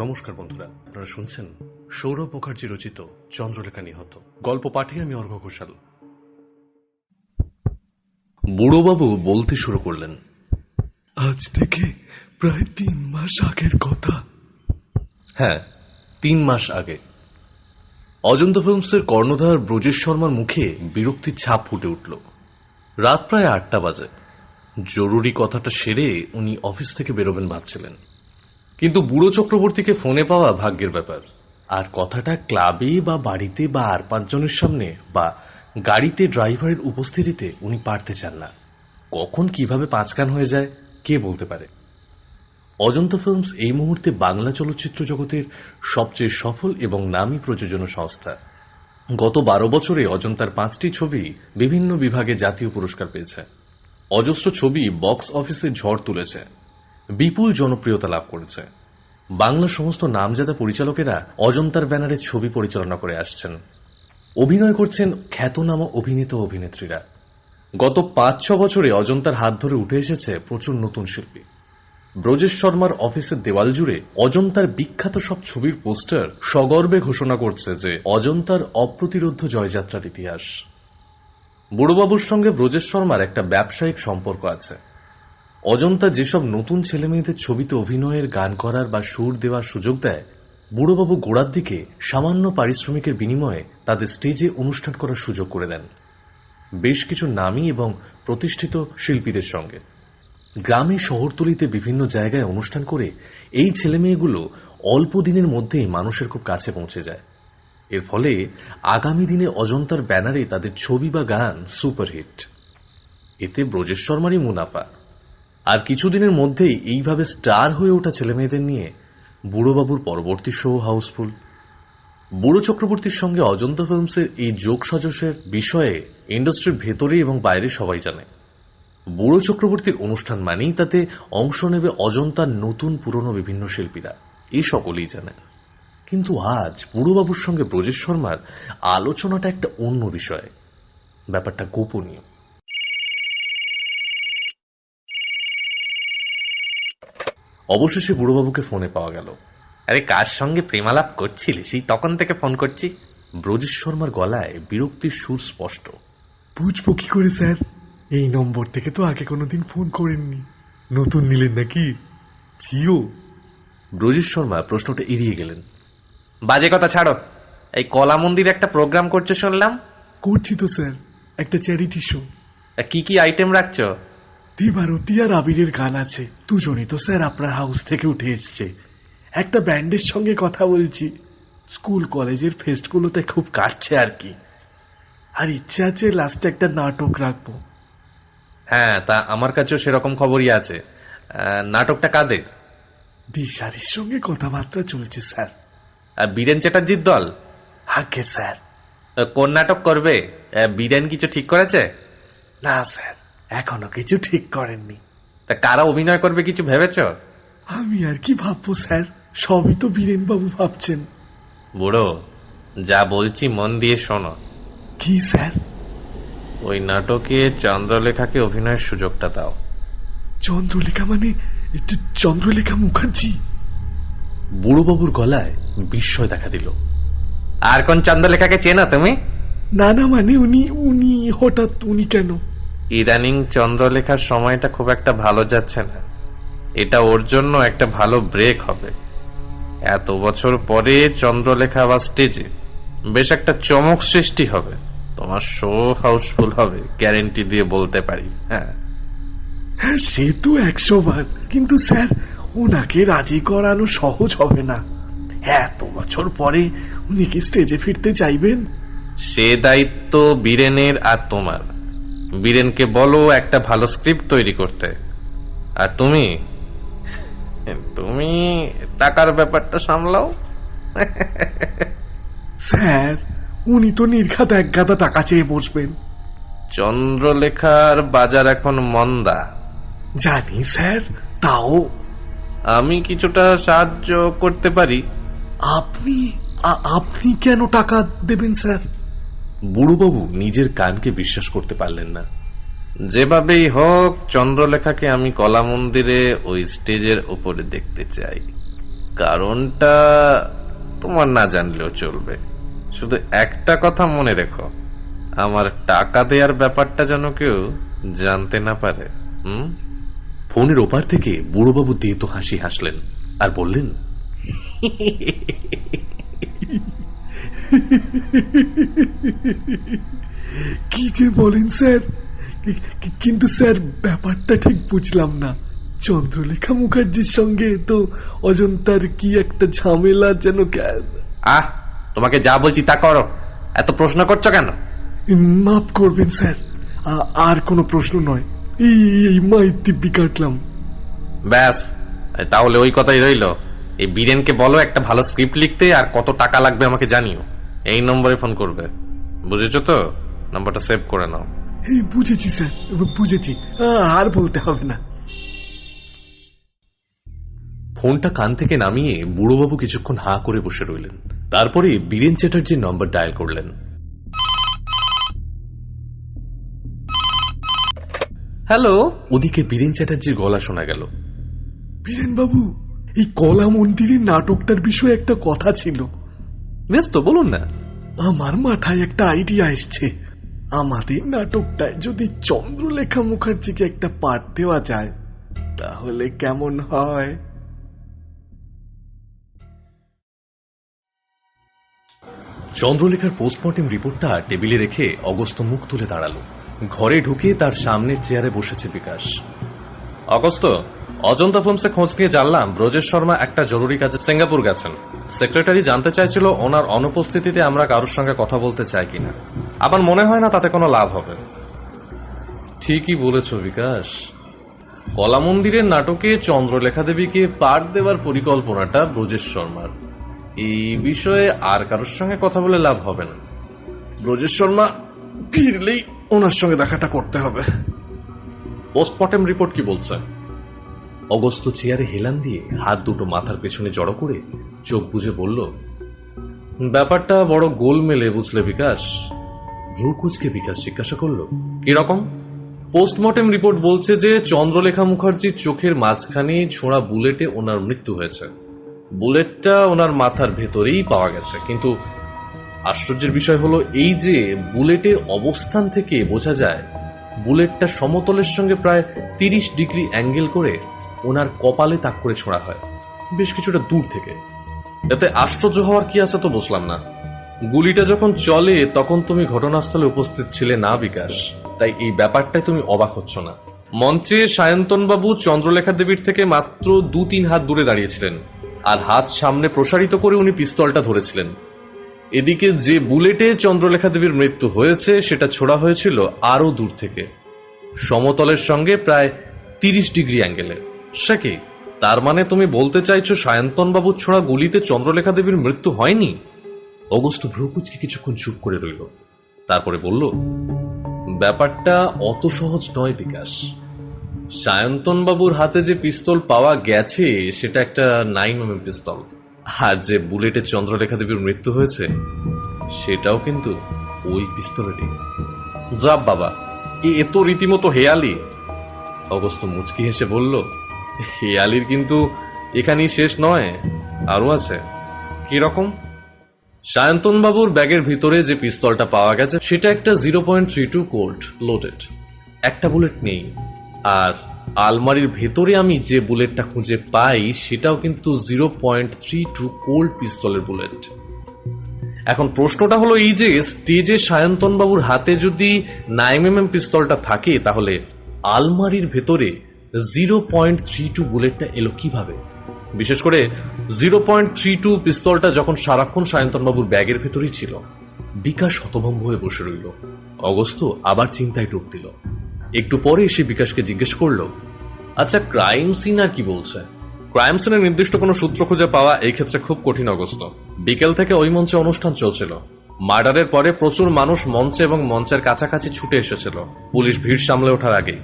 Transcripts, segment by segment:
নমস্কার বন্ধুরা, আপনারা শুনছেন সৌরভ মুখার্জি রচিত চন্দ্রলেখা নিহত। গল্প পাঠে আমি অর্ঘ ঘোষাল। বুড়োবাবু বলতে শুরু করলেন, আজ থেকে প্রায় 3 মাস আগের কথা। হ্যাঁ, 3 মাস আগে। অজন্তা ফিল্মসের কর্ণধার ব্রজেশ শর্মার মুখে বিরক্তির ছাপ ফুটে উঠল। রাত প্রায় 8টা বাজে। জরুরি কথাটা সেরে উনি অফিস থেকে বেরোবেন ভাবছিলেন, কিন্তু বুড়ো চক্রবর্তীকে ফোনে পাওয়া ভাগ্যের ব্যাপার। আর কথাটা ক্লাবে বা বাড়িতে বা আর 5 জনের সামনে বা গাড়িতে ড্রাইভারের উপস্থিতিতে উনি পারতে চান না। কখন কিভাবে পাঁচকান হয়ে যায় কে বলতে পারে। অজন্তা ফিল্মস এই মুহূর্তে বাংলা চলচ্চিত্র জগতের সবচেয়ে সফল এবং নামী প্রযোজনা সংস্থা। গত 12 বছরে অজন্তার 5টি ছবি বিভিন্ন বিভাগে জাতীয় পুরস্কার পেয়েছে। অজস্র ছবি বক্স অফিসে ঝড় তুলেছে, বিপুল জনপ্রিয়তা লাভ করেছে। বাংলা সমস্ত নামজাদা পরিচালকেরা অজন্তার ব্যানারে ছবি পরিচালনা করে আসছেন। অভিনয় করছেন খ্যাতনামা অভিনেতা অভিনেত্রীরা। গত 5-6 বছরে অজন্তার হাত ধরে উঠে এসেছে প্রচুর নতুন শিল্পী। ব্রজেশ শর্মার অফিসের দেওয়াল জুড়ে অজন্তার বিখ্যাত সব ছবির পোস্টার সগর্বে ঘোষণা করছে যে অজন্তার অপ্রতিরোধ্য জয়যাত্রার ইতিহাস। বুড়োবাবুর সঙ্গে ব্রজেশ শর্মার একটা ব্যবসায়িক সম্পর্ক আছে। অজন্তা যেসব নতুন ছেলেমেয়েদের ছবিতে অভিনয়ের, গান করার বা সুর দেওয়ার সুযোগ দেয়, বুড়োবাবু গোড়ার দিকে সামান্য পারিশ্রমিকের বিনিময়ে তাদের স্টেজে অনুষ্ঠান করার সুযোগ করে দেন বেশ কিছু নামী এবং প্রতিষ্ঠিত শিল্পীদের সঙ্গে। গ্রামে শহরতলিতে বিভিন্ন জায়গায় অনুষ্ঠান করে এই ছেলেমেয়েগুলো অল্প দিনের মধ্যেই মানুষের খুব কাছে পৌঁছে যায়। এর ফলে আগামী দিনে অজন্তার ব্যানারে তাদের ছবি বা গান সুপারহিট। এতে ব্রজেশ শর্মারই মুনাফা। আর কিছুদিনের মধ্যেই এইভাবে স্টার হয়ে ওঠা ছেলেমেয়েদের নিয়ে বুড়োবাবুর পরবর্তী শো হাউসফুল। বুড়ো চক্রবর্তীর সঙ্গে অজন্তা ফিল্মসের এই যোগ সাজসের বিষয়ে ইন্ডাস্ট্রির ভেতরে এবং বাইরে সবাই জানে। বুড়ো চক্রবর্তীর অনুষ্ঠান মানেই তাতে অংশ নেবে অজন্তার নতুন পুরনো বিভিন্ন শিল্পীরা, এই সকলেই জানেন। কিন্তু আজ বুড়োবাবুর সঙ্গে ব্রজেশ শর্মার আলোচনাটা একটা অন্য বিষয়, ব্যাপারটা গোপনীয়। অবশেষে বুড়োবাবুকে ফোনে পাওয়া গেল। আরে কার সঙ্গে প্রেমালাপ করছিলি? সেই তখন থেকে ফোন করছি। ব্রজেশ শর্মার গলায় বিরক্তির সুর স্পষ্ট। বুঝবো কি করে স্যার? এই নম্বর থেকে তো আগে কোনোদিন ফোন করেননি। নতুন নিলেন নাকি? জিও? ব্রজেশ শর্মা প্রশ্নটা এড়িয়ে গেলেন। বাজে কথা ছাড়ো। এই কলা মন্দিরে একটা প্রোগ্রাম করছো শুনলাম। করছি তো স্যার, একটা চ্যারিটি শো। কি কি আইটেম রাখছো? দিবারতী আর আবিরের গান আছে। দুজনই তো স্যার আপনার হাউস থেকে উঠে এসছে। একটা ব্যান্ডের সঙ্গে কথা বলছি। স্কুল কলেজের ফেস্টগুলোতে খুব কাটছে আর কি। আর ইচ্ছে আছে লাস্টে একটা নাটক রাখবো। হ্যাঁ, তা আমার কাছেও সেরকম খবরই আছে। নাটকটা কাদের? দিশারির সঙ্গে কথাবার্তা চলছে স্যার। বীরেন চ্যাটার্জির দল? আগে স্যার। কোন নাটক করবে? বীরেন কিছু ঠিক করেছে? না স্যার, এখনো কিছু ঠিক করেননি। তা কারা অভিনয় করবে কিছু ভেবেছ? আমি আর কি ভাববো স্যার, সবই তো বীরেন বাবু ভাবছেন। বুড়ো, যা বলছি মন দিয়ে শোনো। কি স্যার? ওই নাটকে চন্দ্রলেখাকে অভিনয়ের সুযোগটা দাও। চন্দ্রলেখা মানে চন্দ্রলেখা মুখার্জি? বুড়োবাবুর গলায় বিস্ময় দেখা দিল। আর কোন চন্দ্রলেখাকে চেনো তুমি? না না, মানে উনি হঠাৎ উনি কেন? ইদানিং চন্দ্রলেখার সময়টা খুব একটা ভালো যাচ্ছে না। এটা ওর জন্য একটা ভালো ব্রেক হবে। এত বছর পরে চন্দ্রলেখা বা স্টেজে বেশ একটা চমক সৃষ্টি হবে। তোমার শো হাউসফুল হবে, গ্যারেন্টি দিয়ে বলতে পারি। হ্যাঁ, সে তো 100 বার, কিন্তু স্যার ওনাকে রাজি করানো সহজ হবে না। এত বছর পরে উনি কি স্টেজে ফিরতে চাইবেন? সে দায়িত্ব বীরেনের আর তোমার। বীরেনকে বলো একটা ভালো স্ক্রিপ্ট তৈরি করতে, আর তুমি তুমি টাকার ব্যাপারটা সামলাও। স্যার উনি তো নির্ঘাত 1 গাদা টাকা চেয়ে বসবেন। চন্দ্রলেখার বাজার এখন মন্দা। জানি স্যার, তাও আমি কিছুটা সাহায্য করতে পারি। আপনি কেন টাকা দেবেন স্যার? বুড়োবাবু নিজের কানকে বিশ্বাস করতে পারলেন না। যেভাবেই হোক চন্দ্রলেখাকে আমি কলা মন্দিরে ওই স্টেজের উপরে দেখতে চাই। কারণটা তোমার না জানলেও চলবে, শুধু একটা কথা মনে রেখো, আমার টাকা দেওয়ার ব্যাপারটা যেন কেউ জানতে না পারে। ফোনের ওপার থেকে বুড়োবাবু দেতো হাসি হাসলেন আর বললেন, কি যে বলেন স্যার, কিন্তু স্যার ব্যাপারটা ঠিক বুঝলাম না। চন্দ্রলেখা মুখার্জির সঙ্গে তো অজন্তার কি একটা ঝামেলা যেন। তোমাকে যা বলছি তা করো, এত প্রশ্ন করছো কেন? মাফ করবেন স্যার, আর কোনো প্রশ্ন নয়, এই মাই দিব্যি কাটলাম। ব্যাস, তাহলে ওই কথাই রইলো। এই বীরেনকে বলো একটা ভালো স্ক্রিপ্ট লিখতে, আর কত টাকা লাগবে আমাকে জানিও। এই নম্বরে ফোন করবে, বুঝেছো তো? নাম্বারটা সেভ করে নাও। বুঝেছি স্যার, বুঝেছি, আর বলতে হবে না। ফোনটা কান থেকে নামিয়ে বুড়োবাবু কিছুক্ষণ হাঁ করে বসে রইলেন। তারপরে বীরেন চ্যাটার্জির নম্বর ডায়াল করলেন। হ্যালো। ওদিকে বীরেন চ্যাটার্জির গলা শোনা গেল। বীরেন বাবু, এই কলা মন্দিরের নাটকটার বিষয়ে একটা কথা ছিল। ব্যস্ত, বলুন না। আমার মাথায় একটা আইডিয়া এসছে। আমাদের নাটকটায় যদি চন্দ্রলেখা মুখার্জিকে একটা পাঠ দেওয়া যায় তাহলে কেমন হয়? চন্দ্রলেখার পোস্টমর্টেম রিপোর্টটা টেবিলে রেখে অগস্ত্য মুখ তুলে দাঁড়ালো। ঘরে ঢুকে তার সামনের চেয়ারে বসেছে বিকাশ। অগস্ত্য, অজন্তা ফিল্মসে খোঁজ নিয়ে জানলাম ব্রজেশ শর্মা একটা জরুরি কাজে সিঙ্গাপুর গেছেন। সেক্রেটারি জানতে চাইছিল ওনার অনুপস্থিতিতে আমরা কারোর সঙ্গে কথা বলতে চাই কিনা। আমার মনে হয় না তাতে কোনো লাভ হবে। ঠিকই বলেছ বিকাশ। কলা মন্দিরের নাটকে চন্দ্রলেখা দেবীকে পাঠ দেওয়ার পরিকল্পনাটা ব্রজেশ শর্মার। এই বিষয়ে আর কারোর সঙ্গে কথা বলে লাভ হবে না। ব্রজেশ শর্মা ফিরলেই ওনার সঙ্গে দেখাটা করতে হবে। পোস্টমর্টেম রিপোর্ট কি বলছে? অগস্ত্য চেয়ারে হেলান দিয়ে হাত দুটো মাথার পেছনে জড়ো করে চোখ বুজে বলল, ব্যাপারটা বড় গোলমেলে, বুঝলে বিকাশ। ভ্রুকুচকে বিকাশ জিজ্ঞাসা করল, কিরকম? পোস্টমর্টেম রিপোর্ট বলছে যে চন্দ্রলেখা মুখার্জির চোখের মাঝখানে ছোঁড়া বুলেটে ওনার মৃত্যু হয়েছে। বুলেটটা ওনার মাথার ভেতরেই পাওয়া গেছে, কিন্তু আশ্চর্যের বিষয় হলো এই যে বুলেটের অবস্থান থেকে বোঝা যায় বুলেটটা সমতলের সঙ্গে প্রায় 30 ডিগ্রি অ্যাঙ্গেল করে ওনার কপালে তাক করে ছোঁড়া হয়, বেশ কিছুটা দূর থেকে। এতে আশ্চর্য হওয়ার কি আছে তো বুঝলাম না। গুলিটা যখন চলে তখন তুমি ঘটনাস্থলে উপস্থিত ছিলে না বিকাশ, তাই এই ব্যাপারটাই তুমি অবাক হচ্ছ না। মঞ্চে সায়ন্তনবাবু চন্দ্রলেখা দেবীর থেকে মাত্র 2-3 হাত দূরে দাঁড়িয়েছিলেন, আর হাত সামনে প্রসারিত করে উনি পিস্তলটা ধরেছিলেন। এদিকে যে বুলেটে চন্দ্রলেখা দেবীর মৃত্যু হয়েছে সেটা ছোড়া হয়েছিল আরো দূর থেকে, সমতলের সঙ্গে প্রায় 30 ডিগ্রি অ্যাঙ্গেলে। সে কি, তার মানে তুমি বলতে চাইছো সায়ন্তনবাবুর ছোড়া গুলিতে চন্দ্রলেখা দেবীর মৃত্যু হয়নি? অগস্ত্য ভ্রুকুচকে কিছুক্ষণ চুপ করে রইল, তারপরে বলল, ব্যাপারটা অত সহজ নয় বিকাশ। সায়ন্তনবাবুর হাতে যে পিস্তল পাওয়া গেছে সেটা একটা 9mm পিস্তল, আর যে বুলেটে চন্দ্রলেখা দেবীর মৃত্যু হয়েছে সেটাও কিন্তু ওই পিস্তলেরই। যা বাবা, এ তো রীতিমতো হেয়ালি। অগস্ত্য মুচকি হেসে বলল, হেয়ালির কিন্তু এখানেই শেষ নয়, আরো আছে। কিরকম? সায়ন্তনবাবুর ব্যাগের ভিতরে যে পিস্তলটা পাওয়া গেছে সেটা একটা 0.32 কোল্ট লোডেড, একটা বুলেট নেই। আর আলমারির ভেতরে আমি যে বুলেটটা খুঁজে পাই সেটাও কিন্তু 0.32 কোল্ট পিস্তলের বুলেট। এখন প্রশ্নটা হলো এই যে স্টেজে সায়ন্তনবাবুর হাতে যদি 9mm পিস্তলটা থাকে তাহলে আলমারির ভেতরে 0.32 বুলেটটা এলো কিভাবে? বিশেষ করে 0.32 পিস্তলটা যখন সারাক্ষণ সায়ন্তনবাবুর ব্যাগের ভেতরেই ছিল। বিকাশ হতভম্ব হয়ে বসে রইল। অগস্ত্য আবার চিন্তায় ডুব দিল। একটু পরে সে বিকাশকে জিজ্ঞেস করল, আচ্ছা ক্রাইম সিন আর কি বলছে? ক্রাইম সিনের নির্দিষ্ট কোনো সূত্র খুঁজে পাওয়া এই ক্ষেত্রে খুব কঠিন অগস্ত্য। বিকেল থেকে ওই মঞ্চে অনুষ্ঠান চলছিল। মার্ডারের পরে প্রচুর মানুষ মঞ্চে এবং মঞ্চের কাছাকাছি ছুটে এসেছিল পুলিশ ভিড় সামলে ওঠার আগেই।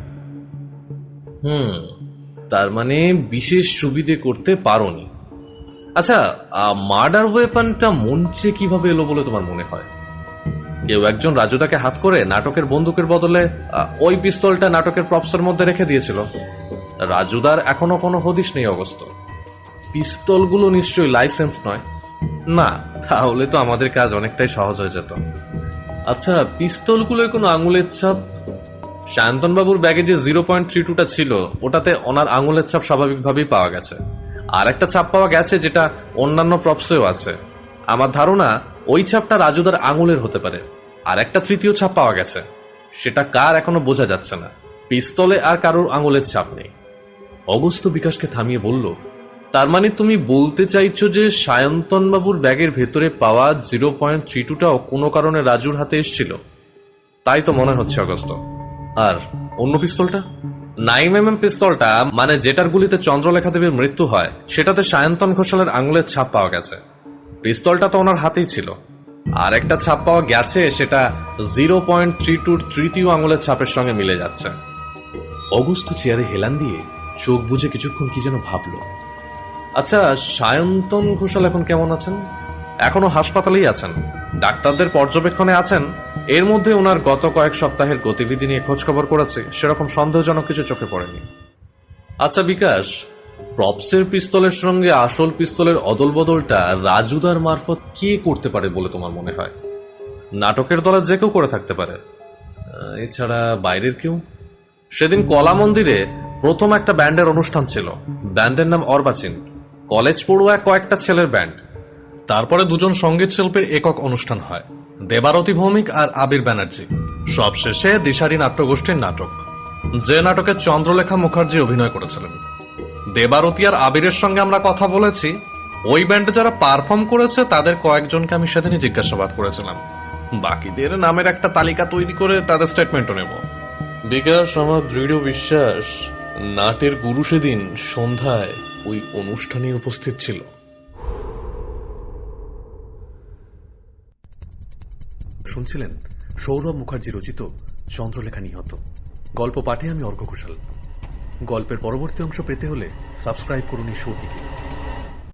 তার মানে বিশেষ সুবিধে করতে পারোনি। আচ্ছা, মার্ডার ওয়েপনটা মঞ্চে কিভাবে এলো বলে তোমার মনে হয়? কেউ একজন রাজুদাকে হাত করে নাটকের বন্দুকের বদলে ওই পিস্তলটা নাটকের প্রপসের মধ্যে রেখে দিয়েছিল। রাজুদার এখনো কোনো হদিশ নেই অগস্ত্য। পিস্তলগুলো নিশ্চয়ই লাইসেন্স নয়। না, তাহলে তো আমাদের কাজ অনেকটাই সহজ হয়ে যেত। আচ্ছা, পিস্তলগুলোয় কোনো আঙুলের ছাপ? সায়ন্তনবাবুর ব্যাগে যে 0.32টা ছিল ওটাতে ওনার আঙুলের ছাপ স্বাভাবিকভাবেই পাওয়া গেছে। আর একটা ছাপ পাওয়া গেছে যেটা অন্যান্য প্রপসেও আছে। আমার ধারণা ওই ছাপটা রাজুদার আঙুলের হতে পারে। আর একটা তৃতীয় ছাপ পাওয়া গেছে, সেটা কার এখনো বোঝা যাচ্ছে না। পিস্তলে আর কারোর আঙুলের ছাপ নেই। অগস্ত্য বিকাশকে থামিয়ে বলল, তার মানে তুমি বলতে চাইছো যে সায়ন্তনবাবুর ব্যাগের ভেতরে পাওয়া 0.32টাও কোনো কারণে রাজুর হাতে এসেছিল? তাই তো মনে হচ্ছে অগস্ত্য। আর অন্য পিস্তলটা? 9mm পিস্তলটা, মানে যেটার গুলিতে চন্দ্রলেখা দেবীর মৃত্যু হয়, সেটাতে সায়ন্তন ঘোষালের আঙুলের ছাপ পাওয়া গেছে। পিস্তলটা তো ওনার হাতেই ছিল। আর একটা ছাপ পাওয়া গেছে, সেটা 0.32 তৃতীয় আঙুলের ছাপের সঙ্গে মিলে যাচ্ছে। অগস্ত্য চেয়ারে হেলান দিয়ে চোখ বুজে কিছুক্ষণ কি যেন ভাবল। আচ্ছা, সায়ন্তন ঘোষাল এখন কেমন আছেন? এখনো হাসপাতালেই আছেন, ডাক্তারদের পর্যবেক্ষণে আছেন। এর মধ্যে ওনার গত কয়েক সপ্তাহের গতিবিধি নিয়ে খোঁজখবর করেছে, সেরকম সন্দেহজনক কিছু চোখে পড়েনি। আচ্ছা বিকাশ, প্রপসের পিস্তলের সঙ্গে আসল পিস্তলের অদল বদলটা রাজুদার মারফত কে করতে পারে বলে তোমার মনে হয়? নাটকের দলে যে কেউ করে থাকতে পারে। এছাড়া বাইরের কেউ? সেদিন কলা মন্দিরে প্রথম একটা ব্যান্ডের অনুষ্ঠান ছিল। ব্যান্ডের নাম অর্বাচীন, কলেজ পড়ুয়া কয়েকটা ছেলের ব্যান্ড। তারপরে দুজন সঙ্গীত শিল্পীর একক অনুষ্ঠান হয়, দেবারতী ভৌমিক আর আবির ব্যানার্জি। সবশেষে দিশারি নাট্যগোষ্ঠীর নাটক, যে নাটকে চন্দ্রলেখা মুখার্জি অভিনয় করেছিলেন। দেবারতী আর আবিরের সঙ্গে আমরা কথা বলেছি। ওই ব্যান্ডে যারা পারফর্ম করেছে তাদের কয়েকজনকে আমি সেদিনই জিজ্ঞাসাবাদ করেছিলাম। বাকিদের নামের একটা তালিকা তৈরি করে তাদের স্টেটমেন্টও নেব। বিকাশ, আমার দৃঢ় বিশ্বাস নাটের গুরু সেদিন সন্ধ্যায় ওই অনুষ্ঠানে উপস্থিত ছিল। শুনছিলেন সৌরভ মুখার্জি রচিত চন্দ্রলেখা নিহত। গল্প পাঠে আমি অর্ঘ্য ঘোষাল। গল্পের পরবর্তী অংশ পেতে হলে সাবস্ক্রাইব করুন এই শোটিকে।